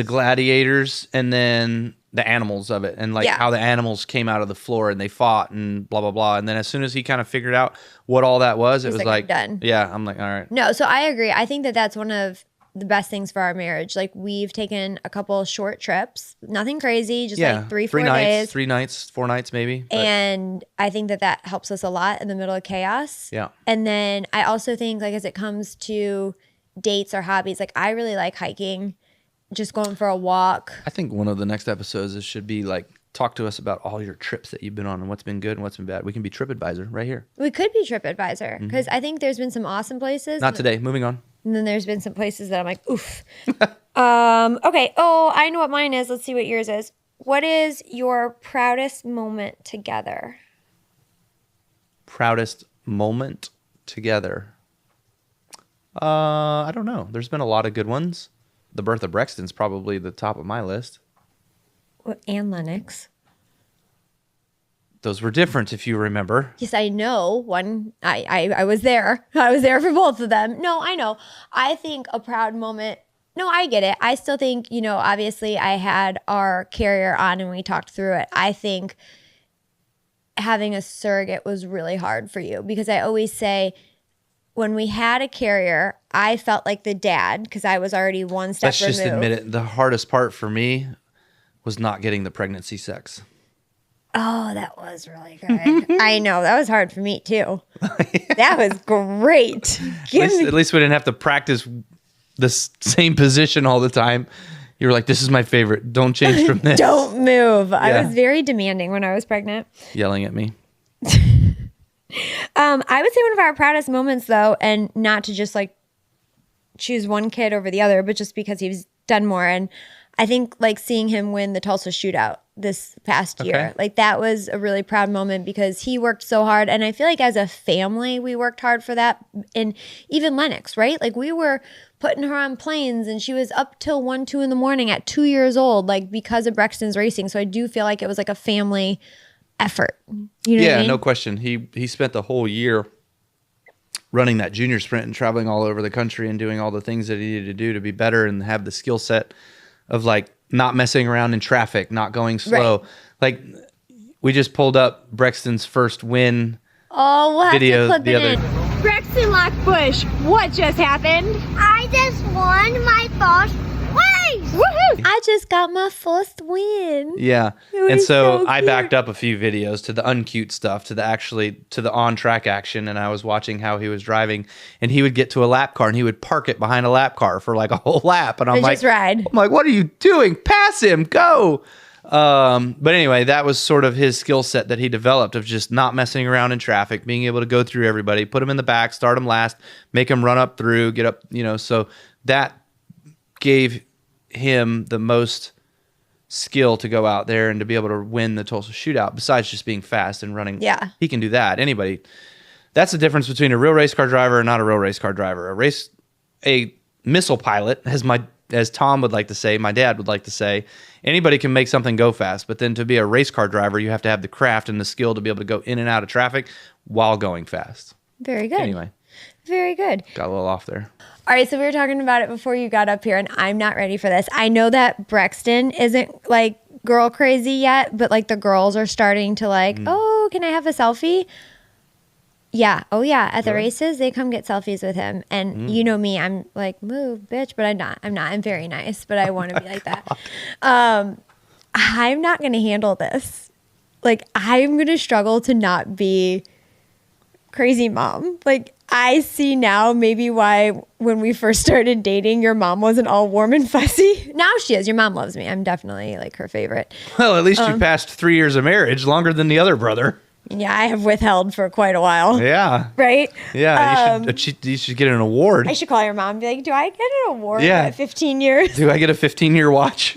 Speaker 2: gladiators and then the animals of it and like how the animals came out of the floor and they fought and blah blah blah. And then as soon as he kind of figured out what all that was, it was like
Speaker 1: done.
Speaker 2: Yeah, I'm like, all right.
Speaker 1: No, so I agree. I think that that's one of the best things for our marriage. Like we've taken a couple short trips, nothing crazy, just like 3-4 days,
Speaker 2: 3 nights, 4 nights maybe. But.
Speaker 1: And I think that that helps us a lot in the middle of chaos.
Speaker 2: Yeah.
Speaker 1: And then I also think like as it comes to dates or hobbies, like I really like hiking. Just going for a walk.
Speaker 2: I think one of the next episodes should be like, talk to us about all your trips that you've been on and what's been good and what's been bad. We can be TripAdvisor right here.
Speaker 1: We could be TripAdvisor because I think there's been some awesome places.
Speaker 2: Not today. Moving on.
Speaker 1: And then there's been some places that I'm like, oof. Okay. Oh, I know what mine is. Let's see what yours is. What is your proudest moment together?
Speaker 2: Proudest moment together? I don't know. There's been a lot of good ones. The birth of Brexton's probably the top of my list.
Speaker 1: And Lennox.
Speaker 2: Those were different, if you remember.
Speaker 1: Yes, I know. One, I was there. I was there for both of them. No, I know. I think a proud moment. No, I get it. I still think, obviously I had our carrier on and we talked through it. I think having a surrogate was really hard for you because I always say, when we had a carrier, I felt like the dad because I was already one step removed.
Speaker 2: Let's just admit it. The hardest part for me was not getting the pregnancy sex.
Speaker 1: Oh, that was really good. I know. That was hard for me, too. That was great.
Speaker 2: At least we didn't have to practice the same position all the time. You were like, this is my favorite. Don't change from this.
Speaker 1: Don't move. Yeah. I was very demanding when I was pregnant.
Speaker 2: Yelling at me.
Speaker 1: I would say one of our proudest moments, though, and not to just like choose one kid over the other, but just because he's done more. And I think like seeing him win the Tulsa shootout this past year, like that was a really proud moment because he worked so hard. And I feel like as a family, we worked hard for that. And even Lennox, right? Like we were putting her on planes and she was up till 1-2 in the morning at 2 years old, like because of Brexton's racing. So I do feel like it was like a family effort. You know what I mean?
Speaker 2: No question. He spent the whole year running that junior sprint and traveling all over the country and doing all the things that he needed to do to be better and have the skill set of like not messing around in traffic, not going slow. Right. Like we just pulled up Brexton's first win video the other.
Speaker 3: Braxton Busch, what just happened?
Speaker 4: I just won my first race.
Speaker 1: Woohoo! I just got my first win.
Speaker 2: Yeah. And so I backed up a few videos to the uncute stuff, to the on-track action, and I was watching how he was driving, and he would get to a lap car, and he would park it behind a lap car for like a whole lap, and I'm like, what are you doing? Pass him, go! But anyway, that was sort of his skill set that he developed of just not messing around in traffic, being able to go through everybody, put him in the back, start him last, make him run up through, get up, so that gave him the most skill to go out there and to be able to win the Tulsa shootout besides just being fast and running.
Speaker 1: Yeah.
Speaker 2: He can do that. Anybody. That's the difference between a real race car driver and not a real race car driver. A missile pilot, as Tom would like to say, my dad would like to say, anybody can make something go fast, but then to be a race car driver, you have to have the craft and the skill to be able to go in and out of traffic while going fast.
Speaker 1: Very good.
Speaker 2: Anyway.
Speaker 1: Very good.
Speaker 2: Got a little off there.
Speaker 1: All right, so we were talking about it before you got up here, and I'm not ready for this. I know that Brexton isn't like girl crazy yet, but like the girls are starting to like, oh, can I have a selfie? Yeah. Oh, yeah. At the races, they come get selfies with him. And you know me, I'm like, move, bitch. But I'm not. I'm very nice, but I want to be like that. I'm not going to handle this. Like, I'm going to struggle to not be crazy mom. Like, I see now maybe why when we first started dating, your mom wasn't all warm and fussy. Now she is. Your mom loves me. I'm definitely like her favorite.
Speaker 2: Well, at least you passed 3 years of marriage, longer than the other brother.
Speaker 1: Yeah, I have withheld for quite a while.
Speaker 2: Yeah.
Speaker 1: Right?
Speaker 2: Yeah. You should get an award.
Speaker 1: I should call your mom and be like, do I get an award
Speaker 2: Yeah.
Speaker 1: at 15 years?
Speaker 2: Do I get a 15-year watch?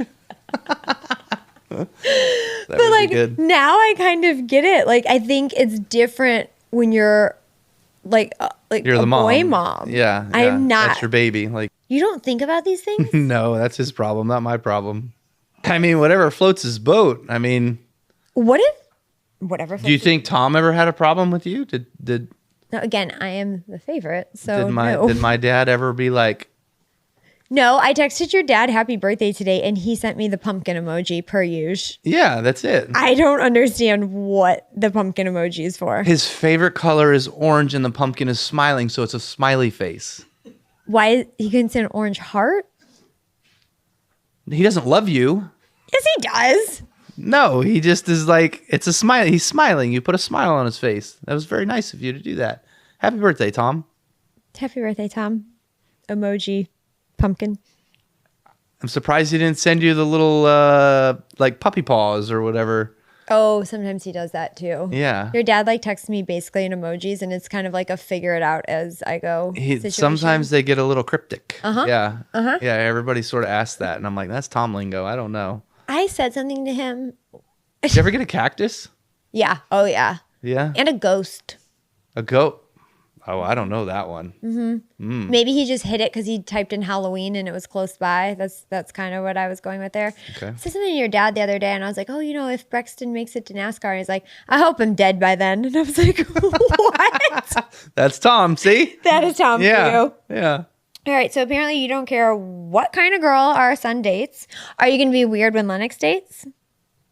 Speaker 2: But
Speaker 1: But now I kind of get it. Like, I think it's different when you're like
Speaker 2: you're
Speaker 1: a
Speaker 2: the mom.
Speaker 1: boy mom.
Speaker 2: Yeah.
Speaker 1: I'm not.
Speaker 2: That's your baby. Like,
Speaker 1: You don't think about these things?
Speaker 2: no, that's his problem, not my problem. I mean, whatever floats his boat. I mean,
Speaker 1: Whatever.
Speaker 2: do you think Tom ever had a problem with you? Did
Speaker 1: No, again, I am the favorite. So
Speaker 2: did my dad ever be like,
Speaker 1: No, I texted your dad happy birthday today and he sent me the pumpkin emoji per usual.
Speaker 2: yeah, that's it.
Speaker 1: I don't understand what the pumpkin emoji is for.
Speaker 2: His favorite color is orange and the pumpkin is smiling, so it's a smiley face.
Speaker 1: Why he couldn't say an orange heart?
Speaker 2: He doesn't love you.
Speaker 1: Yes, he does.
Speaker 2: No, he just is like, it's a smile. He's smiling. You put a smile on his face. That was very nice of you to do that. Happy birthday, Tom.
Speaker 1: Happy birthday, Tom. Emoji. Pumpkin.
Speaker 2: I'm surprised he didn't send you the little like puppy paws or whatever.
Speaker 1: Oh, sometimes he does that too.
Speaker 2: Yeah.
Speaker 1: Your dad like texts me basically in emojis and it's kind of like a figure it out as I go situation.
Speaker 2: Sometimes they get a little cryptic.
Speaker 1: Uh-huh.
Speaker 2: Yeah.
Speaker 1: Uh-huh.
Speaker 2: Yeah, everybody sort of asks that. And I'm like, that's Tom lingo. I don't know.
Speaker 1: I said something to him.
Speaker 2: Did you ever get a cactus?
Speaker 1: Yeah. Oh, yeah.
Speaker 2: Yeah.
Speaker 1: And a ghost.
Speaker 2: A goat? Oh, I don't know that one.
Speaker 1: Mm-hmm. Maybe he just hit it because he typed in Halloween and it was close by. That's kind of what I was going with there.
Speaker 2: Okay.
Speaker 1: I said something to your dad the other day and I was like, oh, if Brexton makes it to NASCAR, and he's like, I hope I'm dead by then. And I was like, what?
Speaker 2: That's Tom, see?
Speaker 1: That is Tom for you.
Speaker 2: Yeah.
Speaker 1: All right, so apparently you don't care what kind of girl our son dates. Are you going to be weird when Lennox dates?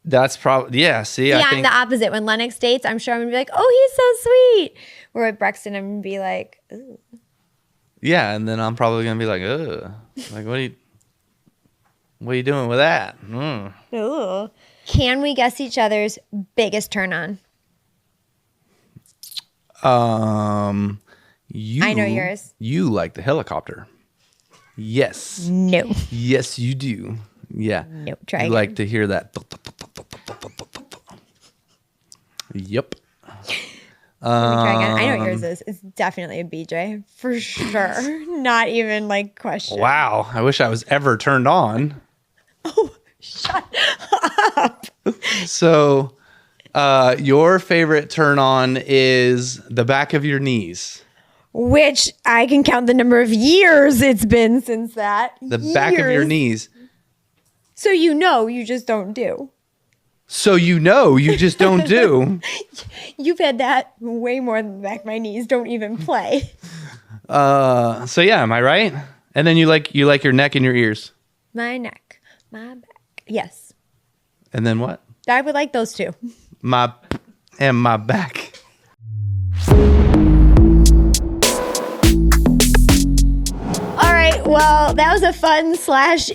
Speaker 2: That's probably, yeah, see,
Speaker 1: Yeah,
Speaker 2: I
Speaker 1: I'm
Speaker 2: think.
Speaker 1: the opposite. When Lennox dates, I'm sure I'm going to be like, oh, he's so sweet. Where with Brexton, I'm going to be like, ooh.
Speaker 2: Yeah, and then I'm probably going to be like, ugh. Like, what are you doing with that?
Speaker 1: Ooh. Can we guess each other's biggest turn on? I know yours.
Speaker 2: You like the helicopter. Yes.
Speaker 1: No.
Speaker 2: Yes, you do. Yeah.
Speaker 1: Nope. Try
Speaker 2: You
Speaker 1: again.
Speaker 2: like to hear that. Yep.
Speaker 1: Let me try again. I know what yours is. It's definitely a BJ. For sure. Not even like question.
Speaker 2: Wow. I wish I was ever turned on.
Speaker 1: Oh, shut up.
Speaker 2: So, your favorite turn on is the back of your knees.
Speaker 1: Which I can count the number of years it's been since that.
Speaker 2: The back of your knees.
Speaker 1: So you just don't do.
Speaker 2: So you just don't do.
Speaker 1: You've had that way more than the back of my knees. Don't even play.
Speaker 2: So yeah, am I right? And then you like your neck and your ears.
Speaker 1: My neck, my back. Yes.
Speaker 2: And then what?
Speaker 1: I would like those two.
Speaker 2: My and my back.
Speaker 1: All right, well, that was a fun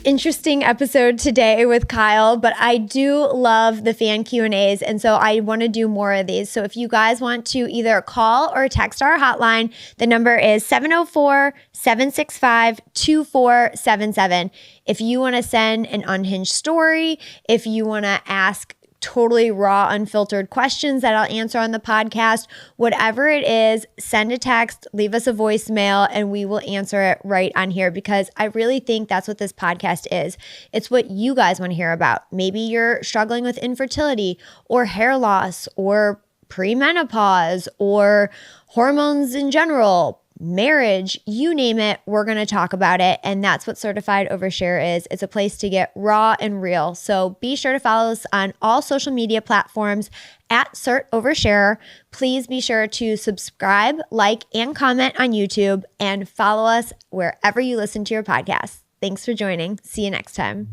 Speaker 1: / interesting episode today with Kyle, but I do love the fan Q&As, and so I want to do more of these. So if you guys want to either call or text our hotline, the number is 704-765-2477. If you want to send an unhinged story, if you want to ask totally raw, unfiltered questions that I'll answer on the podcast, whatever it is, send a text, leave us a voicemail, and we will answer it right on here because I really think that's what this podcast is. It's what you guys want to hear about. Maybe you're struggling with infertility or hair loss or premenopause or hormones in general, marriage, you name it, we're going to talk about it. And that's what Certified Overshare is. It's a place to get raw and real. So be sure to follow us on all social media platforms at Cert Oversharer. Please be sure to subscribe, like, and comment on YouTube and follow us wherever you listen to your podcasts. Thanks for joining. See you next time.